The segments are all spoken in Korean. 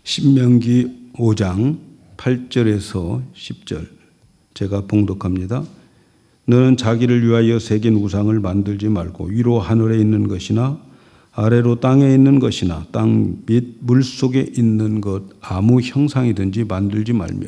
신명기 5장 8절에서 10절 제가 봉독합니다. 너는 자기를 위하여 새긴 우상을 만들지 말고 위로 하늘에 있는 것이나 아래로 땅에 있는 것이나 땅 및 물속에 있는 것 아무 형상이든지 만들지 말며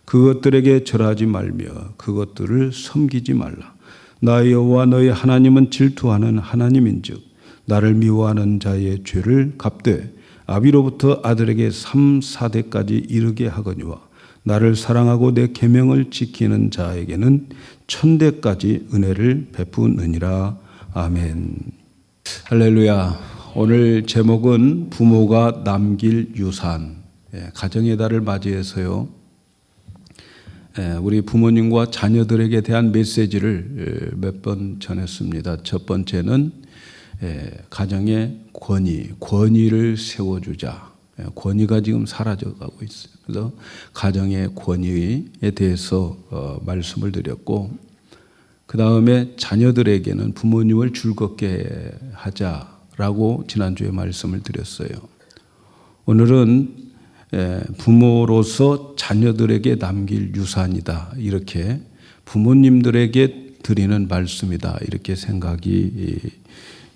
그것들에게 절하지 말며 그것들을 섬기지 말라. 나 여호와 너희 하나님은 질투하는 하나님인즉 나를 미워하는 자의 죄를 갚되 아비로부터 아들에게 3, 4대까지 이르게 하거니와 나를 사랑하고 내 계명을 지키는 자에게는 1000대까지 은혜를 베푸느니라. 아멘. 할렐루야. 오늘 제목은 부모가 남길 유산. 가정의 달을 맞이해서요, 우리 부모님과 자녀들에게 대한 메시지를 몇 번 전했습니다. 첫 번째는 가정의 권위를 세워주자. 권위가 지금 사라져가고 있어요. 그래서 가정의 권위에 대해서 말씀을 드렸고, 그 다음에 자녀들에게는 부모님을 즐겁게 하자라고 지난주에 말씀을 드렸어요. 오늘은 부모로서 자녀들에게 남길 유산이다, 이렇게 부모님들에게 드리는 말씀이다, 이렇게 생각이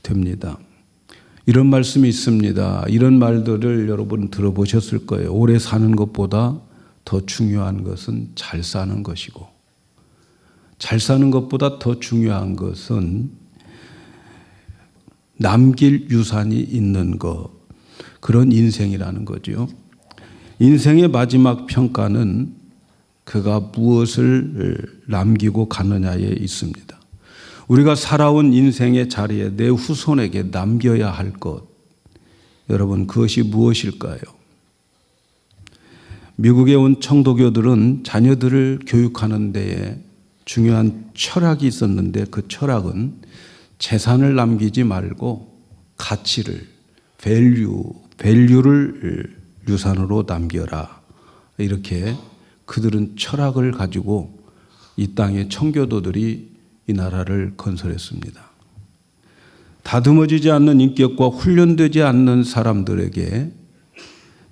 됩니다. 이런 말씀이 있습니다. 이런 말들을 여러분 들어보셨을 거예요. 오래 사는 것보다 더 중요한 것은 잘 사는 것이고, 잘 사는 것보다 더 중요한 것은 남길 유산이 있는 것, 그런 인생이라는 거죠. 인생의 마지막 평가는 그가 무엇을 남기고 가느냐에 있습니다. 우리가 살아온 인생의 자리에 내 후손에게 남겨야 할 것, 여러분 그것이 무엇일까요? 미국에 온 청도교들은 자녀들을 교육하는 데에 중요한 철학이 있었는데, 그 철학은 재산을 남기지 말고 가치를, 밸류를 유산으로 남겨라, 이렇게 그들은 철학을 가지고 이 땅의 청교도들이 이 나라를 건설했습니다. 다듬어지지 않는 인격과 훈련되지 않는 사람들에게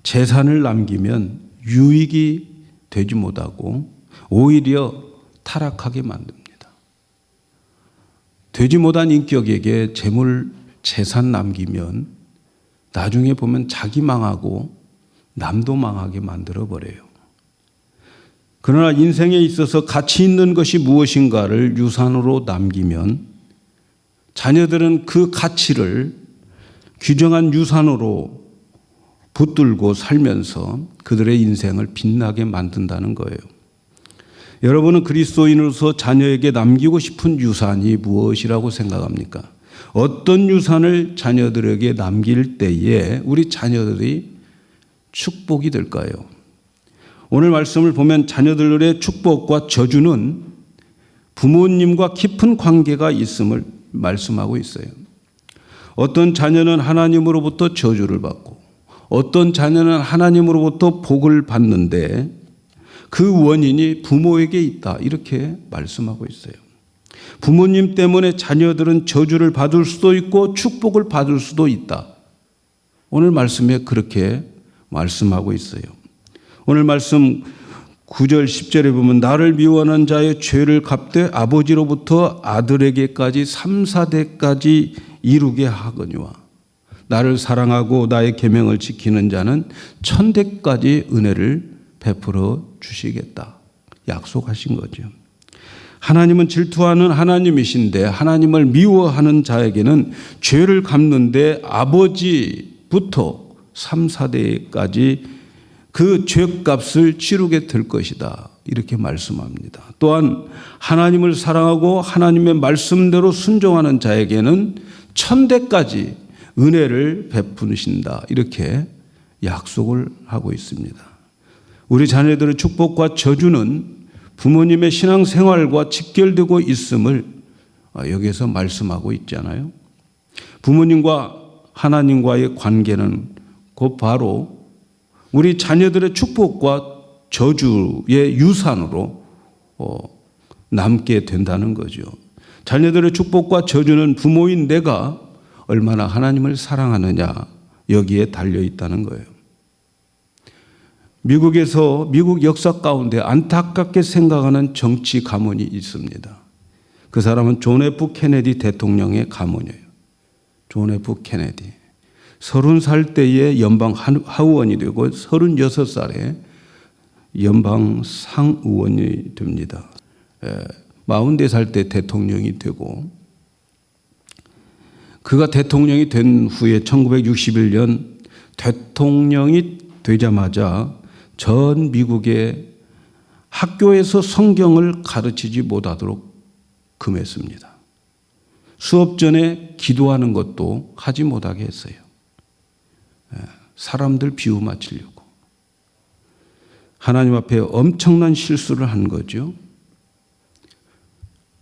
재산을 남기면 유익이 되지 못하고 오히려 타락하게 만듭니다. 되지 못한 인격에게 재산 남기면 나중에 보면 자기 망하고 남도 망하게 만들어버려요. 그러나 인생에 있어서 가치 있는 것이 무엇인가를 유산으로 남기면 자녀들은 그 가치를 규정한 유산으로 붙들고 살면서 그들의 인생을 빛나게 만든다는 거예요. 여러분은 그리스도인으로서 자녀에게 남기고 싶은 유산이 무엇이라고 생각합니까? 어떤 유산을 자녀들에게 남길 때에 우리 자녀들이 축복이 될까요? 오늘 말씀을 보면 자녀들의 축복과 저주는 부모님과 깊은 관계가 있음을 말씀하고 있어요. 어떤 자녀는 하나님으로부터 저주를 받고 어떤 자녀는 하나님으로부터 복을 받는데 그 원인이 부모에게 있다, 이렇게 말씀하고 있어요. 부모님 때문에 자녀들은 저주를 받을 수도 있고 축복을 받을 수도 있다. 오늘 말씀에 그렇게 말씀하고 있어요. 오늘 말씀 9절 10절에 보면 나를 미워하는 자의 죄를 갚되 아버지로부터 아들에게까지 3, 4대까지 이루게 하거니와 나를 사랑하고 나의 계명을 지키는 자는 1000대까지 은혜를 베풀어 주시겠다, 약속하신 거죠. 하나님은 질투하는 하나님이신데 하나님을 미워하는 자에게는 죄를 갚는데 아버지부터 3, 4대까지 그 죄값을 치르게 될 것이다, 이렇게 말씀합니다. 또한 하나님을 사랑하고 하나님의 말씀대로 순종하는 자에게는 1000대까지 은혜를 베푸신다, 이렇게 약속을 하고 있습니다. 우리 자녀들의 축복과 저주는 부모님의 신앙생활과 직결되고 있음을 여기에서 말씀하고 있잖아요. 부모님과 하나님과의 관계는 곧 바로 우리 자녀들의 축복과 저주의 유산으로 남게 된다는 거죠. 자녀들의 축복과 저주는 부모인 내가 얼마나 하나님을 사랑하느냐, 여기에 달려 있다는 거예요. 미국에서 미국 역사 가운데 안타깝게 생각하는 정치 가문이 있습니다. 그 사람은 존 F 케네디 대통령의 가문이에요. 존 F 케네디. 30살 때에 연방 하원이 되고 36살에 연방 상의원이 됩니다. 44살 때 대통령이 되고, 그가 대통령이 된 후에 1961년 대통령이 되자마자 전 미국의 학교에서 성경을 가르치지 못하도록 금했습니다. 수업 전에 기도하는 것도 하지 못하게 했어요. 사람들 비유 맞추려고. 하나님 앞에 엄청난 실수를 한 거죠.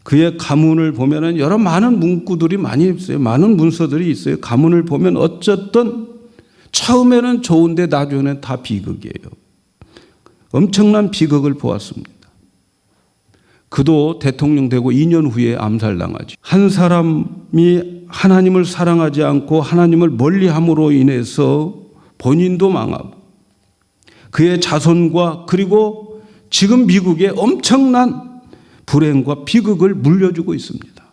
그의 가문을 보면은 여러 많은 문구들이 많이 있어요. 많은 문서들이 있어요. 가문을 보면 어쨌든 처음에는 좋은데 나중에는 다 비극이에요. 엄청난 비극을 보았습니다. 그도 대통령 되고 2년 후에 암살당하죠. 한 사람이 하나님을 사랑하지 않고 하나님을 멀리함으로 인해서 본인도 망하고 그의 자손과 그리고 지금 미국의 엄청난 불행과 비극을 물려주고 있습니다.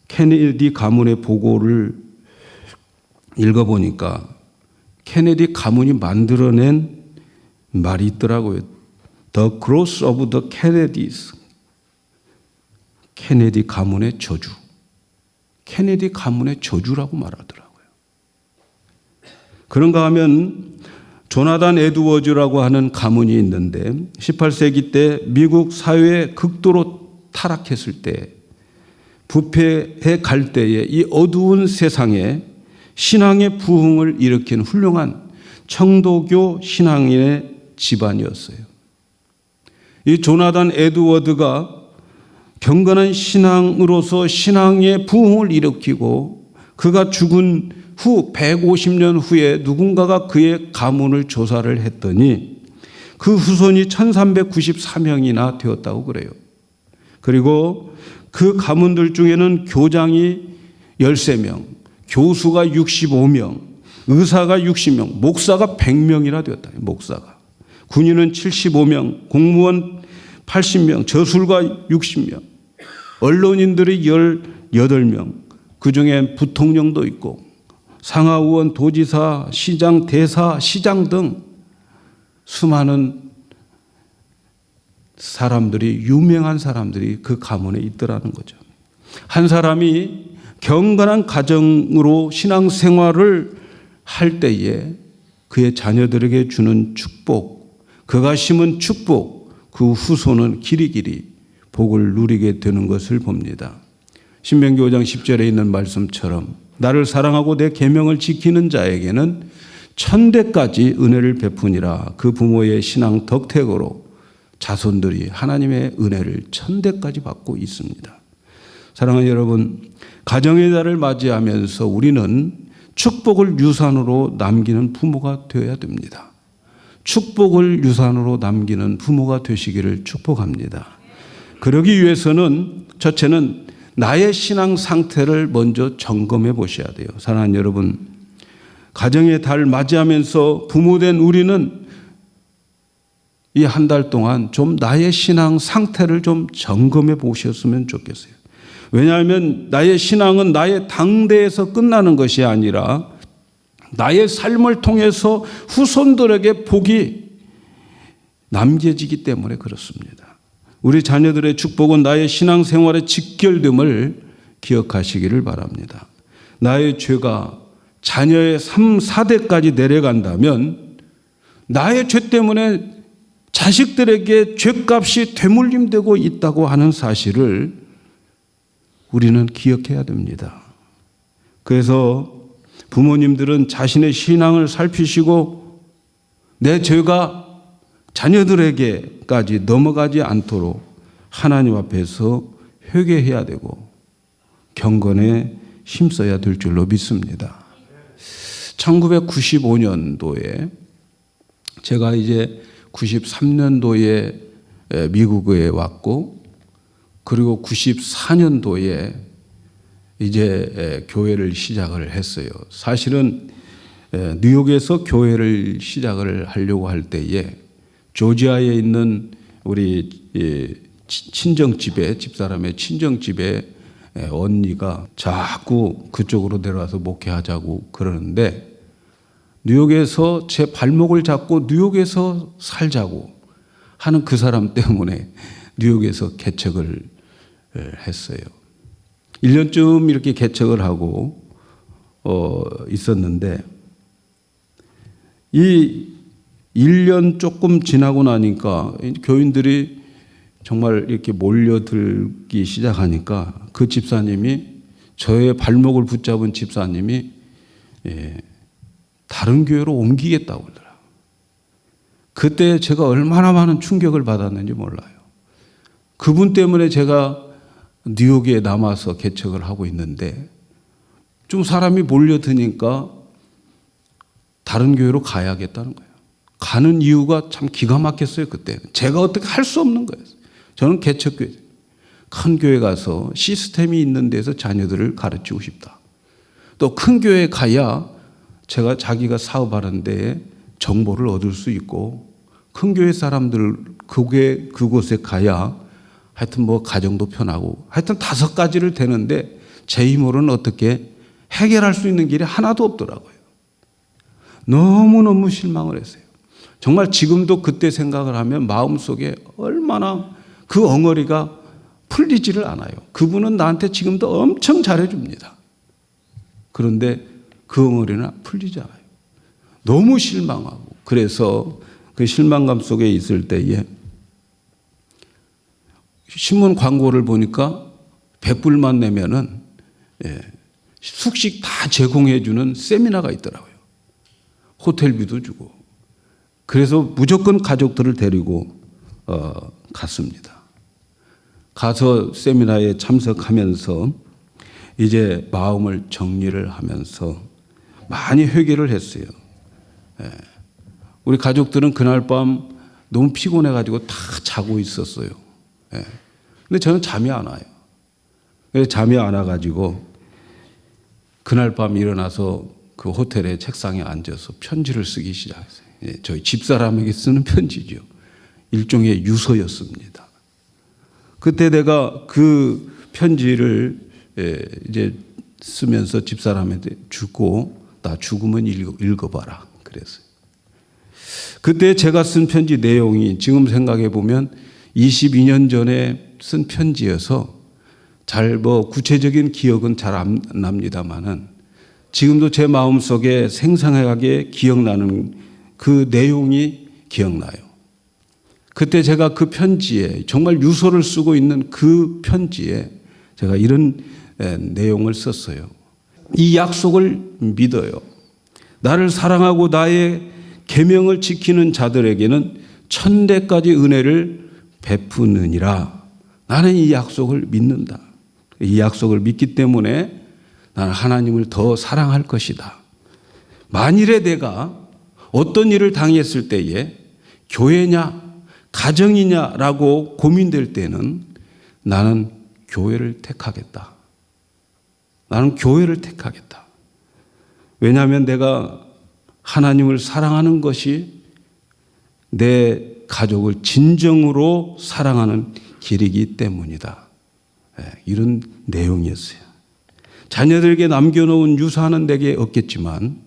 케네디 가문의 보고를 읽어보니까 케네디 가문이 만들어낸 말이 있더라고요. The Cross of the Kennedys. 케네디 가문의 저주. 케네디 가문의 저주라고 말하더라고요. 그런가 하면 조나단 에드워즈라고 하는 가문이 있는데 18세기 때 미국 사회에 극도로 타락했을 때 부패해 갈 때에 이 어두운 세상에 신앙의 부흥을 일으킨 훌륭한 청도교 신앙인의 집안이었어요. 이 조나단 에드워드가 경건한 신앙으로서 신앙의 부흥을 일으키고 그가 죽은 후 150년 후에 누군가가 그의 가문을 조사를 했더니 그 후손이 1394명이나 되었다고 그래요. 그리고 그 가문들 중에는 교장이 13명, 교수가 65명, 의사가 60명, 목사가 100명이나 되었다. 목사가. 군인은 75명, 공무원 80명, 저술가 60명, 언론인들이 18명, 그중에 부통령도 있고 상하의원, 도지사, 시장, 대사, 시장 등 수많은 사람들이, 유명한 사람들이 그 가문에 있더라는 거죠. 한 사람이 경건한 가정으로 신앙생활을 할 때에 그의 자녀들에게 주는 축복, 그가 심은 축복, 그 후손은 길이길이 복을 누리게 되는 것을 봅니다. 신명기 5장 10절에 있는 말씀처럼 나를 사랑하고 내 계명을 지키는 자에게는 천대까지 은혜를 베푸니라. 그 부모의 신앙 덕택으로 자손들이 하나님의 은혜를 천대까지 받고 있습니다. 사랑하는 여러분, 가정의 달을 맞이하면서 우리는 축복을 유산으로 남기는 부모가 되어야 됩니다. 축복을 유산으로 남기는 부모가 되시기를 축복합니다. 그러기 위해서는 첫째는 나의 신앙 상태를 먼저 점검해 보셔야 돼요. 사랑하는 여러분, 가정의 달 맞이하면서 부모된 우리는 이 한 달 동안 좀 나의 신앙 상태를 좀 점검해 보셨으면 좋겠어요. 왜냐하면 나의 신앙은 나의 당대에서 끝나는 것이 아니라 나의 삶을 통해서 후손들에게 복이 남겨지기 때문에 그렇습니다. 우리 자녀들의 축복은 나의 신앙생활의 직결됨을 기억하시기를 바랍니다. 나의 죄가 자녀의 3, 4대까지 내려간다면 나의 죄 때문에 자식들에게 죄값이 되물림되고 있다고 하는 사실을 우리는 기억해야 됩니다. 그래서 부모님들은 자신의 신앙을 살피시고 내 죄가 자녀들에게까지 넘어가지 않도록 하나님 앞에서 회개해야 되고 경건에 힘써야 될 줄로 믿습니다. 1995년도에 제가 이제 93년도에 미국에 왔고 그리고 94년도에 이제 교회를 시작을 했어요. 사실은 뉴욕에서 교회를 시작을 하려고 할 때에 조지아에 있는 우리 친정집에, 집사람의 친정집에 언니가 자꾸 그쪽으로 내려와서 목회하자고 그러는데, 뉴욕에서 제 발목을 잡고 뉴욕에서 살자고 하는 그 사람 때문에 뉴욕에서 개척을 했어요. 1년쯤 이렇게 개척을 하고 있었는데, 이 1년 조금 지나고 나니까 교인들이 정말 이렇게 몰려들기 시작하니까 그 집사님이, 저의 발목을 붙잡은 집사님이 다른 교회로 옮기겠다고 그러더라고요. 그때 제가 얼마나 많은 충격을 받았는지 몰라요. 그분 때문에 제가 뉴욕에 남아서 개척을 하고 있는데, 좀 사람이 몰려드니까 다른 교회로 가야겠다는 거예요. 가는 이유가 참 기가 막혔어요. 그때 제가 어떻게 할 수 없는 거예요. 저는 개척교회, 큰 교회 가서 시스템이 있는 데서 자녀들을 가르치고 싶다. 또 큰 교회에 가야 자기가 사업하는 데에 정보를 얻을 수 있고, 큰 교회 사람들 그곳에 가야 하여튼 뭐 가정도 편하고, 하여튼 5가지를 되는데 제 힘으로는 어떻게 해결할 수 있는 길이 하나도 없더라고요. 너무너무 실망을 했어요. 정말 지금도 그때 생각을 하면 마음속에 얼마나 그 엉어리가 풀리지를 않아요. 그분은 나한테 지금도 엄청 잘해줍니다. 그런데 그 엉어리는 풀리지 않아요. 너무 실망하고, 그래서 그 실망감 속에 있을 때에 신문 광고를 보니까 100불만 내면은 숙식 다 제공해 주는 세미나가 있더라고요. 호텔비도 주고. 그래서 무조건 가족들을 데리고 갔습니다. 가서 세미나에 참석하면서 이제 마음을 정리를 하면서 많이 회개를 했어요. 우리 가족들은 그날 밤 너무 피곤해가지고 다 자고 있었어요. 근데 저는 잠이 안 와요. 그래서 잠이 안 와가지고 그날 밤 일어나서 그 호텔의 책상에 앉아서 편지를 쓰기 시작했어요. 저희 집사람에게 쓰는 편지죠. 일종의 유서였습니다. 그때 내가 그 편지를 이제 쓰면서 집사람한테 주고, 나 죽으면 읽어봐라 그랬어요. 그때 제가 쓴 편지 내용이 지금 생각해 보면 22년 전에 쓴 편지여서 잘 구체적인 기억은 잘 안 납니다만은, 지금도 제 마음속에 생생하게 기억나는 그 내용이 기억나요. 그때 제가 그 편지에, 정말 유서를 쓰고 있는 그 편지에 제가 이런 내용을 썼어요. 이 약속을 믿어요. 나를 사랑하고 나의 계명을 지키는 자들에게는 천대까지 은혜를 베푸느니라. 나는 이 약속을 믿는다. 이 약속을 믿기 때문에 나는 하나님을 더 사랑할 것이다. 만일에 내가 어떤 일을 당했을 때에 교회냐 가정이냐라고 고민될 때는 나는 교회를 택하겠다. 나는 교회를 택하겠다. 왜냐하면 내가 하나님을 사랑하는 것이 내 가족을 진정으로 사랑하는 길이기 때문이다. 이런 내용이었어요. 자녀들에게 남겨놓은 유산은 내게 없겠지만,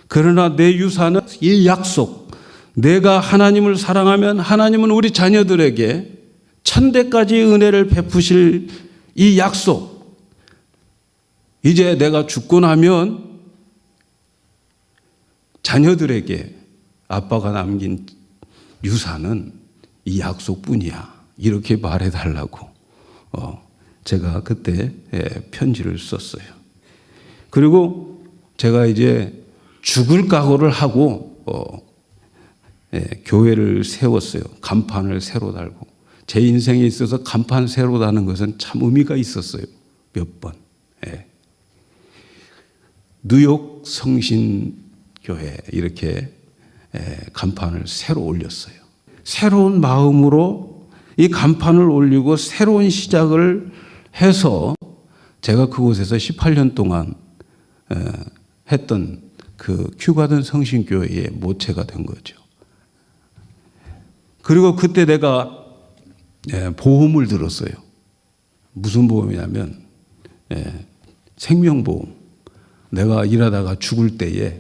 그러나 내 유산은 이 약속, 내가 하나님을 사랑하면 하나님은 우리 자녀들에게 천대까지 은혜를 베푸실 이 약속, 이제 내가 죽고 나면 자녀들에게 아빠가 남긴 유산은 이 약속뿐이야. 이렇게 말해달라고 제가 그때 편지를 썼어요. 그리고 제가 이제 죽을 각오를 하고 교회를 세웠어요. 간판을 새로 달고. 제 인생에 있어서 간판 새로 다는 것은 참 의미가 있었어요. 몇 번. 뉴욕 성신교회 이렇게 간판을 새로 올렸어요. 새로운 마음으로 이 간판을 올리고 새로운 시작을 해서 제가 그곳에서 18년 동안 했던 그 큐가든 성신교회의 모체가 된 거죠. 그리고 그때 내가 보험을 들었어요. 무슨 보험이냐면 생명보험. 내가 일하다가 죽을 때에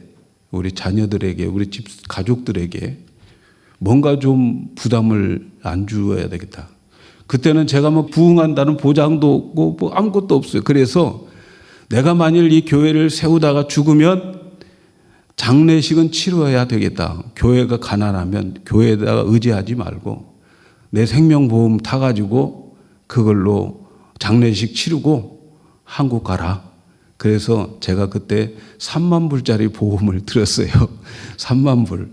우리 자녀들에게, 우리 집 가족들에게 뭔가 좀 부담을 안 주어야 되겠다. 그때는 제가 뭐 부흥한다는 보장도 없고 뭐 아무것도 없어요. 그래서 내가 만일 이 교회를 세우다가 죽으면 장례식은 치러야 되겠다. 교회가 가난하면 교회에다가 의지하지 말고 내 생명보험 타가지고 그걸로 장례식 치르고 한국 가라. 그래서 제가 그때 3만 불짜리 보험을 들었어요. 3만 불.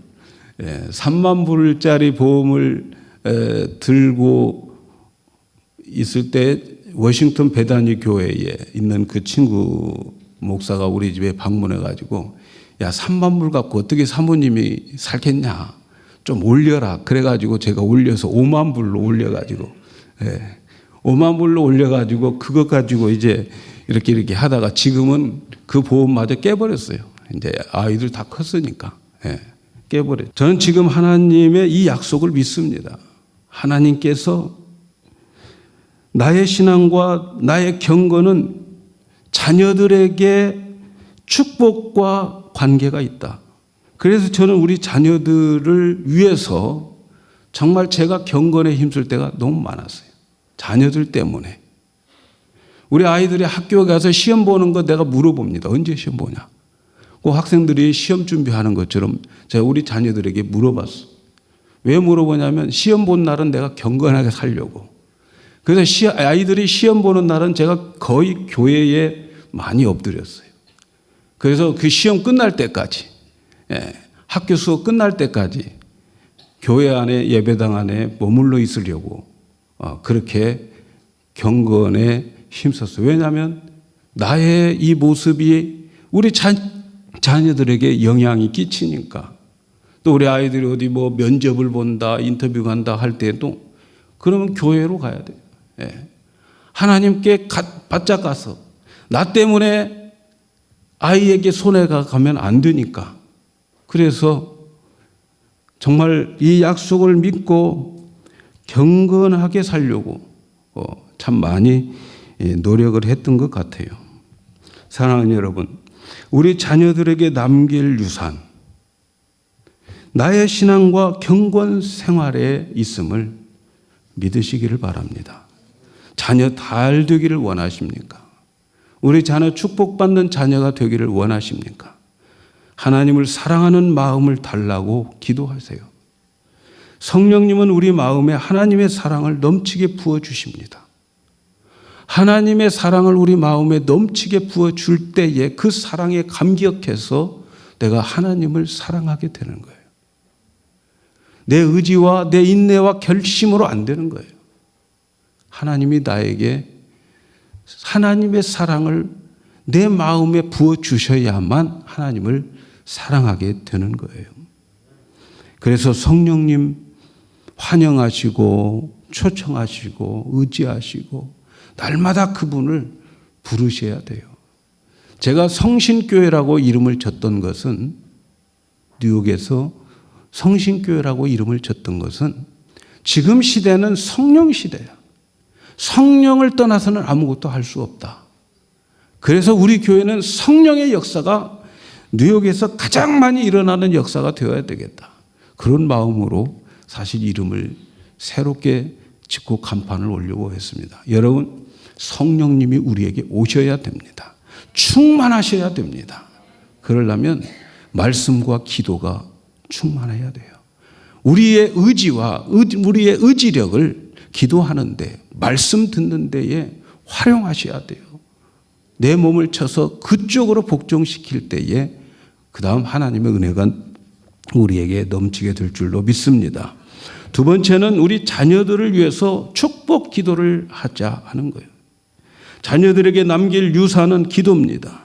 3만 불짜리 보험을 들고 있을 때 워싱턴 베다니 교회에 있는 그 친구 목사가 우리 집에 방문해가지고 야, 3만 불 갖고 어떻게 사모님이 살겠냐. 좀 올려라. 그래가지고 제가 올려서 5만 불로 올려가지고 5만 불로 올려가지고 그것 가지고 이제 이렇게 하다가 지금은 그 보험마저 깨버렸어요. 이제 아이들 다 컸으니까 깨버렸어요. 저는 지금 하나님의 이 약속을 믿습니다. 하나님께서 나의 신앙과 나의 경건은 자녀들에게 축복과 관계가 있다. 그래서 저는 우리 자녀들을 위해서 정말 제가 경건에 힘쓸 때가 너무 많았어요. 자녀들 때문에. 우리 아이들이 학교에 가서 시험 보는 거 내가 물어봅니다. 언제 시험 보냐? 그 학생들이 시험 준비하는 것처럼 제가 우리 자녀들에게 물어봤어. 왜 물어보냐면 시험 본 날은 내가 경건하게 살려고. 그래서 아이들이 시험 보는 날은 제가 거의 교회에 많이 엎드렸어요. 그래서 그 시험 끝날 때까지, 학교 수업 끝날 때까지 교회 안에, 예배당 안에 머물러 있으려고 그렇게 경건에 힘썼어요. 왜냐하면 나의 이 모습이 우리 자녀들에게 영향이 끼치니까. 또 우리 아이들이 어디 뭐 면접을 본다, 인터뷰 간다 할 때도 그러면 교회로 가야 돼요. 하나님께 바짝 가서 나 때문에 아이에게 손해가 가면 안 되니까. 그래서 정말 이 약속을 믿고 경건하게 살려고 참 많이 노력을 했던 것 같아요. 사랑하는 여러분, 우리 자녀들에게 남길 유산, 나의 신앙과 경건 생활에 있음을 믿으시기를 바랍니다. 자녀 잘 되기를 원하십니까? 우리 자녀 축복받는 자녀가 되기를 원하십니까? 하나님을 사랑하는 마음을 달라고 기도하세요. 성령님은 우리 마음에 하나님의 사랑을 넘치게 부어주십니다. 하나님의 사랑을 우리 마음에 넘치게 부어줄 때에 그 사랑에 감격해서 내가 하나님을 사랑하게 되는 거예요. 내 의지와 내 인내와 결심으로 안 되는 거예요. 하나님이 나에게 하나님의 사랑을 내 마음에 부어주셔야만 하나님을 사랑하게 되는 거예요. 그래서 성령님 환영하시고 초청하시고 의지하시고 날마다 그분을 부르셔야 돼요. 제가 성신교회라고 이름을 줬던 것은, 뉴욕에서 성신교회라고 이름을 줬던 것은 지금 시대는 성령 시대야. 성령을 떠나서는 아무것도 할 수 없다. 그래서 우리 교회는 성령의 역사가 뉴욕에서 가장 많이 일어나는 역사가 되어야 되겠다. 그런 마음으로 사실 이름을 새롭게 짓고 간판을 올려고 했습니다. 여러분, 성령님이 우리에게 오셔야 됩니다. 충만하셔야 됩니다. 그러려면 말씀과 기도가 충만해야 돼요. 우리의 의지와 우리의 의지력을 기도하는데, 말씀 듣는 데에 활용하셔야 돼요. 내 몸을 쳐서 그쪽으로 복종시킬 때에 그 다음 하나님의 은혜가 우리에게 넘치게 될 줄로 믿습니다. 두 번째는 우리 자녀들을 위해서 축복 기도를 하자 하는 거예요. 자녀들에게 남길 유산은 기도입니다.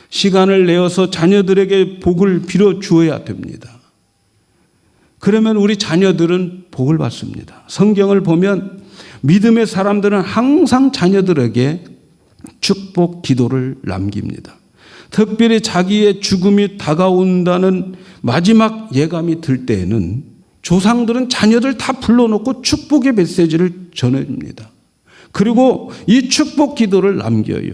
시간을 내어서 자녀들에게 복을 빌어 주어야 됩니다. 그러면 우리 자녀들은 복을 받습니다. 성경을 보면 믿음의 사람들은 항상 자녀들에게 축복 기도를 남깁니다. 특별히 자기의 죽음이 다가온다는 마지막 예감이 들 때에는 조상들은 자녀들 다 불러놓고 축복의 메시지를 전해줍니다. 그리고 이 축복 기도를 남겨요.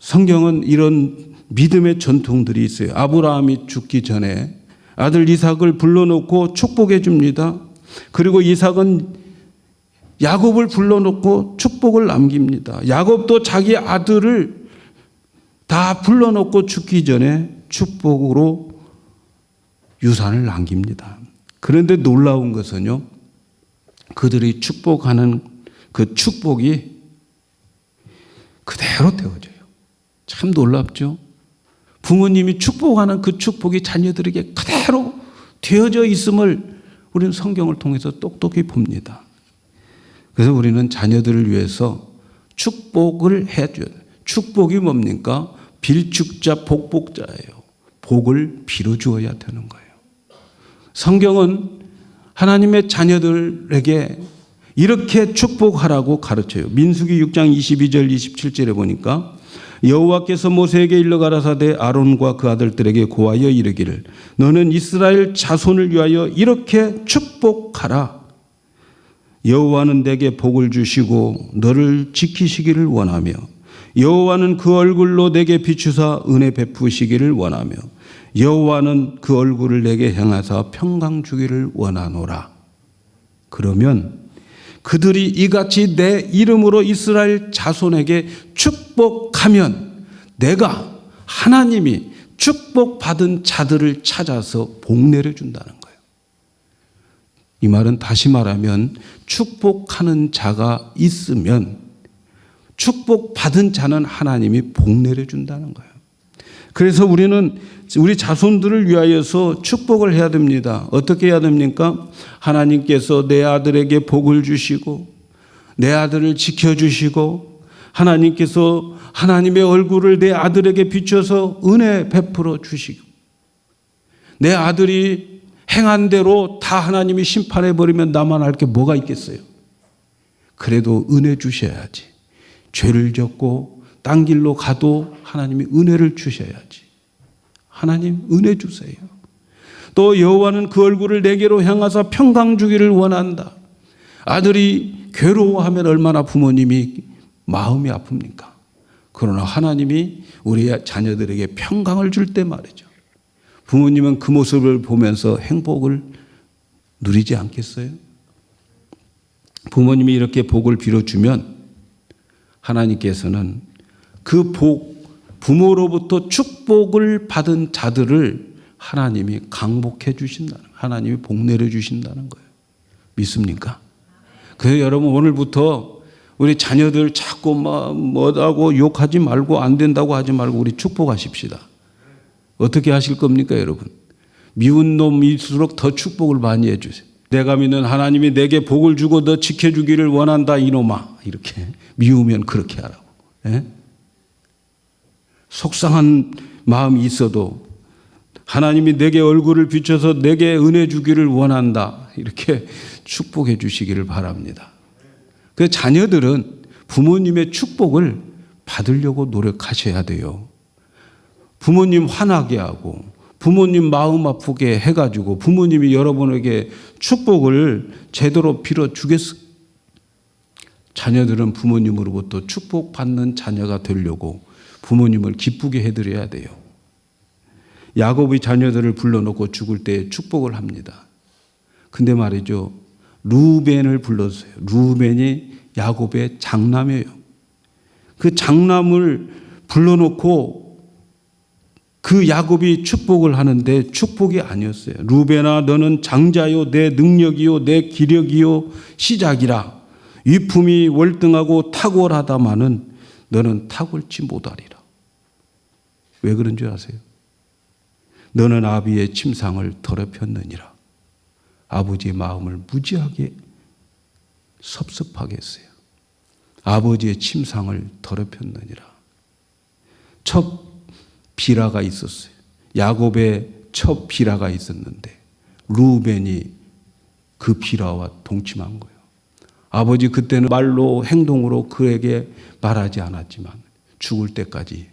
성경은 이런 믿음의 전통들이 있어요. 아브라함이 죽기 전에 아들 이삭을 불러놓고 축복해 줍니다. 그리고 이삭은 야곱을 불러놓고 축복을 남깁니다. 야곱도 자기 아들을 다 불러놓고 죽기 전에 축복으로 유산을 남깁니다. 그런데 놀라운 것은요, 그들이 축복하는 그 축복이 그대로 되어져요. 참 놀랍죠? 부모님이 축복하는 그 축복이 자녀들에게 그대로 되어져 있음을 우리는 성경을 통해서 똑똑히 봅니다. 그래서 우리는 자녀들을 위해서 축복을 해줘야 돼요. 축복이 뭡니까? 빌축자 복복자예요. 복을 빌어주어야 되는 거예요. 성경은 하나님의 자녀들에게 이렇게 축복하라고 가르쳐요. 민수기 6장 22절 27절에 보니까 여호와께서 모세에게 일러 가라사대 아론과 그 아들들에게 고하여 이르기를 너는 이스라엘 자손을 위하여 이렇게 축복하라. 여호와는 내게 복을 주시고 너를 지키시기를 원하며 여호와는 그 얼굴로 내게 비추사 은혜 베푸시기를 원하며 여호와는 그 얼굴을 내게 향하사 평강 주기를 원하노라. 그러면 그들이 이같이 내 이름으로 이스라엘 자손에게 축복하면 내가 하나님이 축복받은 자들을 찾아서 복 내려준다는 거예요. 이 말은 다시 말하면 축복하는 자가 있으면 축복받은 자는 하나님이 복 내려준다는 거예요. 그래서 우리는 우리 자손들을 위하여서 축복을 해야 됩니다. 어떻게 해야 됩니까? 하나님께서 내 아들에게 복을 주시고 내 아들을 지켜주시고 하나님께서 하나님의 얼굴을 내 아들에게 비춰서 은혜 베풀어 주시고 내 아들이 행한 대로 다 하나님이 심판해버리면 나만 할 게 뭐가 있겠어요? 그래도 은혜 주셔야지. 죄를 졌고 딴 길로 가도 하나님이 은혜를 주셔야지. 하나님 은혜 주세요. 또 여호와는 그 얼굴을 내게로 향하사 평강 주기를 원한다. 아들이 괴로워하면 얼마나 부모님이 마음이 아픕니까? 그러나 하나님이 우리 자녀들에게 평강을 줄 때 말이죠. 부모님은 그 모습을 보면서 행복을 누리지 않겠어요? 부모님이 이렇게 복을 빌어주면 하나님께서는 그 복, 부모로부터 축복을 받은 자들을 하나님이 강복해 주신다는 거예요. 하나님이 복 내려 주신다는 거예요. 믿습니까? 그래서 여러분 오늘부터 우리 자녀들 자꾸 뭐라고 욕하지 말고 안 된다고 하지 말고 우리 축복하십시다. 어떻게 하실 겁니까, 여러분? 미운 놈일수록 더 축복을 많이 해주세요. 내가 믿는 하나님이 내게 복을 주고 너 지켜주기를 원한다 이놈아. 이렇게 미우면 그렇게 하라고. 예? 속상한 마음이 있어도 하나님이 내게 얼굴을 비춰서 내게 은혜 주기를 원한다. 이렇게 축복해 주시기를 바랍니다. 그 자녀들은 부모님의 축복을 받으려고 노력하셔야 돼요. 부모님 화나게 하고 부모님 마음 아프게 해가지고 부모님이 여러분에게 축복을 제대로 빌어주겠어요? 자녀들은 부모님으로부터 축복받는 자녀가 되려고 부모님을 기쁘게 해드려야 돼요. 야곱이 자녀들을 불러놓고 죽을 때 축복을 합니다. 근데 말이죠. 루벤을 불렀어요. 루벤이 야곱의 장남이에요. 그 장남을 불러놓고 그 야곱이 축복을 하는데 축복이 아니었어요. 루벤아 너는 장자요 내 능력이요 내 기력이요 시작이라. 위품이 월등하고 탁월하다마는 너는 탁월치 못하리라. 왜 그런 줄 아세요? 너는 아비의 침상을 더럽혔느니라. 아버지의 마음을 무지하게 섭섭하게 했어요. 아버지의 침상을 더럽혔느니라. 첫 비라가 있었어요. 야곱의 첫 비라가 있었는데 루벤이 그 비라와 동침한 거예요. 아버지 그때는 말로 행동으로 그에게 말하지 않았지만 죽을 때까지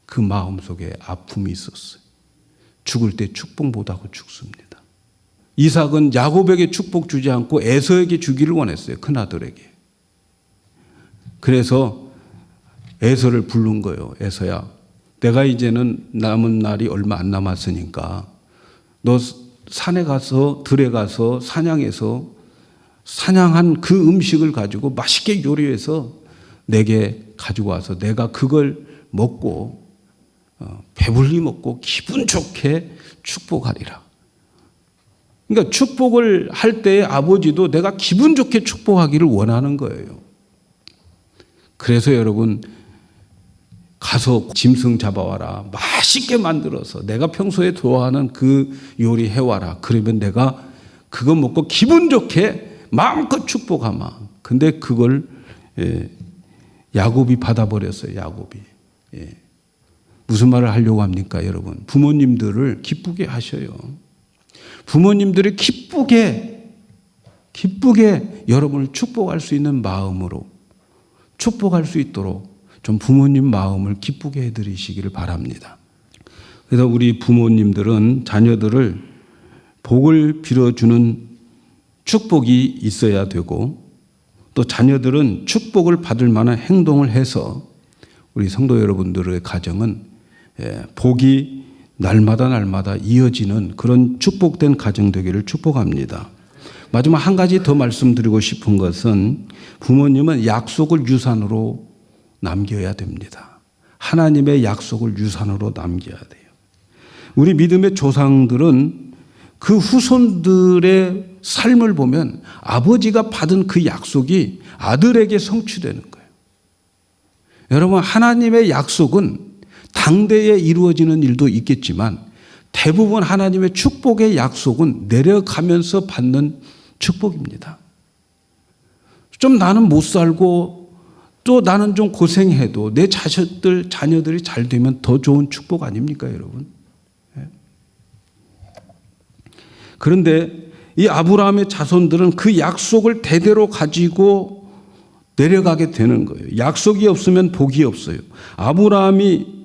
그 마음속에 아픔이 있었어요. 죽을 때 축복 못하고 죽습니다. 이삭은 야곱에게 축복 주지 않고 에서에게 주기를 원했어요. 큰아들에게. 그래서 에서를 부른 거예요. 에서야, 내가 이제는 남은 날이 얼마 안 남았으니까 너 산에 가서 들에 가서 사냥해서 사냥한 그 음식을 가지고 맛있게 요리해서 내게 가지고 와서 내가 그걸 먹고 배불리 먹고 기분 좋게 축복하리라. 그러니까 축복을 할 때 아버지도 내가 기분 좋게 축복하기를 원하는 거예요. 그래서 여러분, 가서 짐승 잡아와라. 맛있게 만들어서 내가 평소에 좋아하는 그 요리 해와라. 그러면 내가 그거 먹고 기분 좋게 마음껏 축복하마. 근데 그걸 야곱이 받아버렸어요. 야곱이. 무슨 말을 하려고 합니까, 여러분? 부모님들을 기쁘게 하셔요. 부모님들이 기쁘게 여러분을 축복할 수 있는 마음으로 축복할 수 있도록 좀 부모님 마음을 기쁘게 해드리시기를 바랍니다. 그래서 우리 부모님들은 자녀들을 복을 빌어주는 축복이 있어야 되고, 또 자녀들은 축복을 받을 만한 행동을 해서 우리 성도 여러분들의 가정은 복이 날마다 이어지는 그런 축복된 가정 되기를 축복합니다. 마지막 한 가지 더 말씀드리고 싶은 것은, 부모님은 약속을 유산으로 남겨야 됩니다. 하나님의 약속을 유산으로 남겨야 돼요. 우리 믿음의 조상들은 그 후손들의 삶을 보면 아버지가 받은 그 약속이 아들에게 성취되는 거예요. 여러분, 하나님의 약속은 당대에 이루어지는 일도 있겠지만 대부분 하나님의 축복의 약속은 내려가면서 받는 축복입니다. 좀 나는 못 살고 또 나는 좀 고생해도 내 자녀들이 잘 되면 더 좋은 축복 아닙니까, 여러분? 그런데 이 아브라함의 자손들은 그 약속을 대대로 가지고 내려가게 되는 거예요. 약속이 없으면 복이 없어요. 아브라함이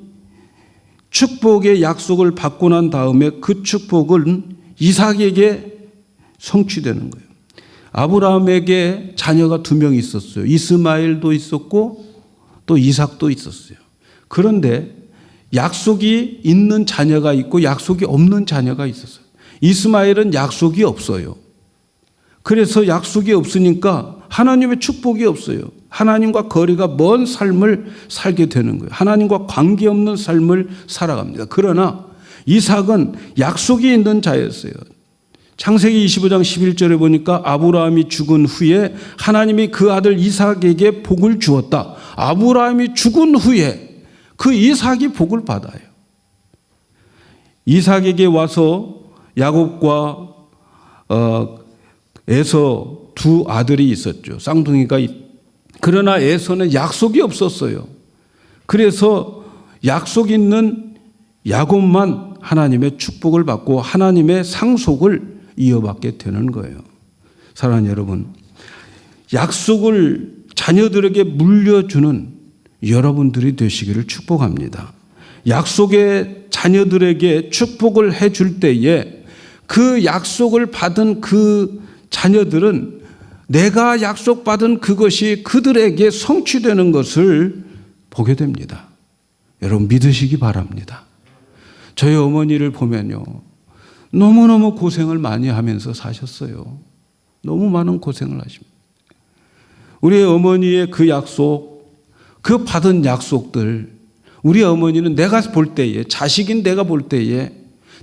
축복의 약속을 받고 난 다음에 그 축복은 이삭에게 성취되는 거예요. 아브라함에게 자녀가 2명 있었어요. 이스마엘도 있었고 또 이삭도 있었어요. 그런데 약속이 있는 자녀가 있고 약속이 없는 자녀가 있었어요. 이스마엘은 약속이 없어요. 그래서 약속이 없으니까 하나님의 축복이 없어요. 하나님과 거리가 먼 삶을 살게 되는 거예요. 하나님과 관계없는 삶을 살아갑니다. 그러나 이삭은 약속이 있는 자였어요. 창세기 25장 11절에 보니까 아브라함이 죽은 후에 하나님이 그 아들 이삭에게 복을 주었다. 아브라함이 죽은 후에 그 이삭이 복을 받아요. 이삭에게 와서 야곱과 에서 2 아들이 있었죠. 쌍둥이가 그러나 에서는 약속이 없었어요. 그래서 약속 있는 야곱만 하나님의 축복을 받고 하나님의 상속을 이어받게 되는 거예요. 사랑하는 여러분, 약속을 자녀들에게 물려주는 여러분들이 되시기를 축복합니다. 약속의 자녀들에게 축복을 해줄 때에 그 약속을 받은 그 자녀들은 내가 약속받은 그것이 그들에게 성취되는 것을 보게 됩니다. 여러분 믿으시기 바랍니다. 저희 어머니를 보면요, 너무너무 고생을 많이 하면서 사셨어요. 너무 많은 고생을 하십니다. 우리 어머니의 그 약속, 그 받은 약속들, 우리 어머니는 내가 볼 때에, 자식인 내가 볼 때에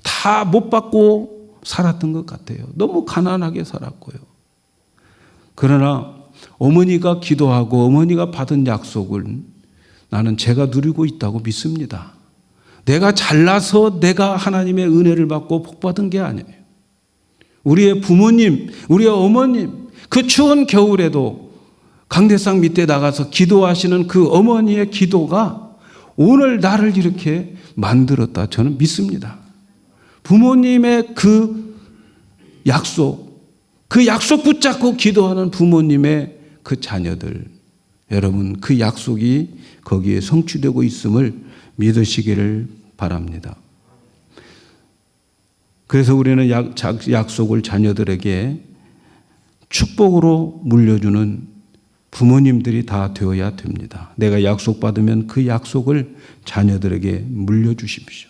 다 못 받고 살았던 것 같아요. 너무 가난하게 살았고요. 그러나 어머니가 기도하고 어머니가 받은 약속을 나는 제가 누리고 있다고 믿습니다. 내가 잘나서 내가 하나님의 은혜를 받고 복받은 게 아니에요. 우리의 부모님, 우리의 어머님, 그 추운 겨울에도 강대상 밑에 나가서 기도하시는 그 어머니의 기도가 오늘 나를 이렇게 만들었다, 저는 믿습니다. 부모님의 그 약속 붙잡고 기도하는 부모님의 그 자녀들, 여러분 그 약속이 거기에 성취되고 있음을 믿으시기를 바랍니다. 그래서 우리는 약속을 자녀들에게 축복으로 물려주는 부모님들이 다 되어야 됩니다. 내가 약속받으면 그 약속을 자녀들에게 물려주십시오.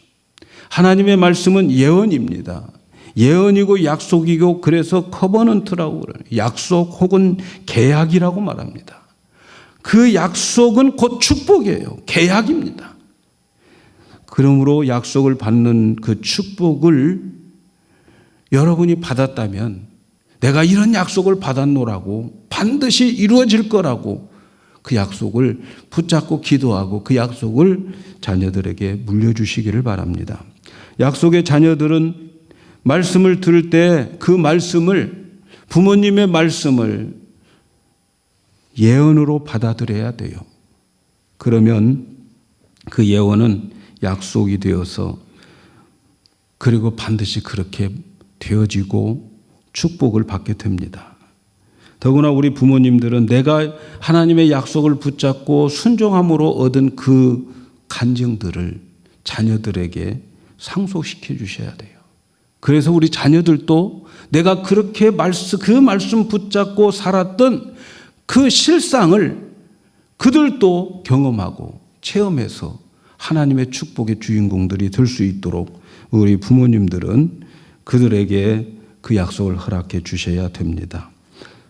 하나님의 말씀은 예언입니다. 예언이고 약속이고 그래서 커버넌트라고 그래요. 약속 혹은 계약이라고 말합니다. 그 약속은 곧 축복이에요. 계약입니다. 그러므로 약속을 받는 그 축복을 여러분이 받았다면 내가 이런 약속을 받았노라고 반드시 이루어질 거라고 그 약속을 붙잡고 기도하고 그 약속을 자녀들에게 물려주시기를 바랍니다. 약속의 자녀들은 말씀을 들을 때 그 말씀을 부모님의 말씀을 예언으로 받아들여야 돼요. 그러면 그 예언은 약속이 되어서 그리고 반드시 그렇게 되어지고 축복을 받게 됩니다. 더구나 우리 부모님들은 내가 하나님의 약속을 붙잡고 순종함으로 얻은 그 간증들을 자녀들에게 상속시켜 주셔야 돼요. 그래서 우리 자녀들도 내가 그렇게 그 말씀 붙잡고 살았던 그 실상을 그들도 경험하고 체험해서 하나님의 축복의 주인공들이 될 수 있도록 우리 부모님들은 그들에게 그 약속을 허락해 주셔야 됩니다.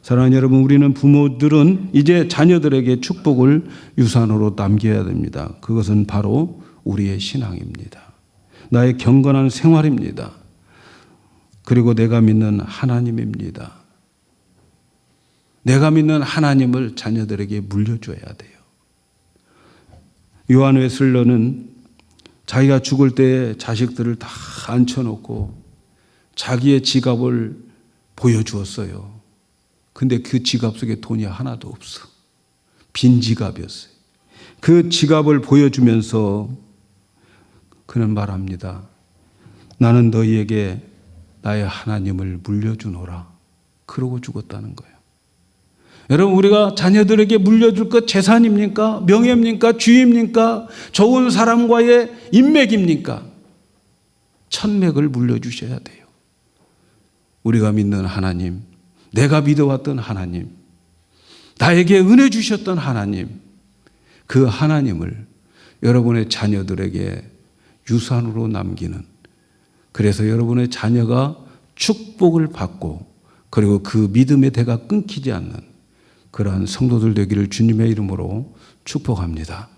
사랑하는 여러분, 우리는 부모들은 이제 자녀들에게 축복을 유산으로 남겨야 됩니다. 그것은 바로 우리의 신앙입니다. 나의 경건한 생활입니다. 그리고 내가 믿는 하나님입니다. 내가 믿는 하나님을 자녀들에게 물려줘야 돼요. 요한 웨슬러는 자기가 죽을 때 자식들을 다 앉혀놓고 자기의 지갑을 보여주었어요. 근데 그 지갑 속에 돈이 하나도 없어. 빈 지갑이었어요. 그 지갑을 보여주면서 그는 말합니다. 나는 너희에게 나의 하나님을 물려주노라. 그러고 죽었다는 거예요. 여러분, 우리가 자녀들에게 물려줄 것 재산입니까? 명예입니까? 주입니까? 좋은 사람과의 인맥입니까? 천맥을 물려주셔야 돼요. 우리가 믿는 하나님, 내가 믿어왔던 하나님, 나에게 은혜 주셨던 하나님, 그 하나님을 여러분의 자녀들에게 유산으로 남기는, 그래서 여러분의 자녀가 축복을 받고 그리고 그 믿음의 대가 끊기지 않는 그러한 성도들 되기를 주님의 이름으로 축복합니다.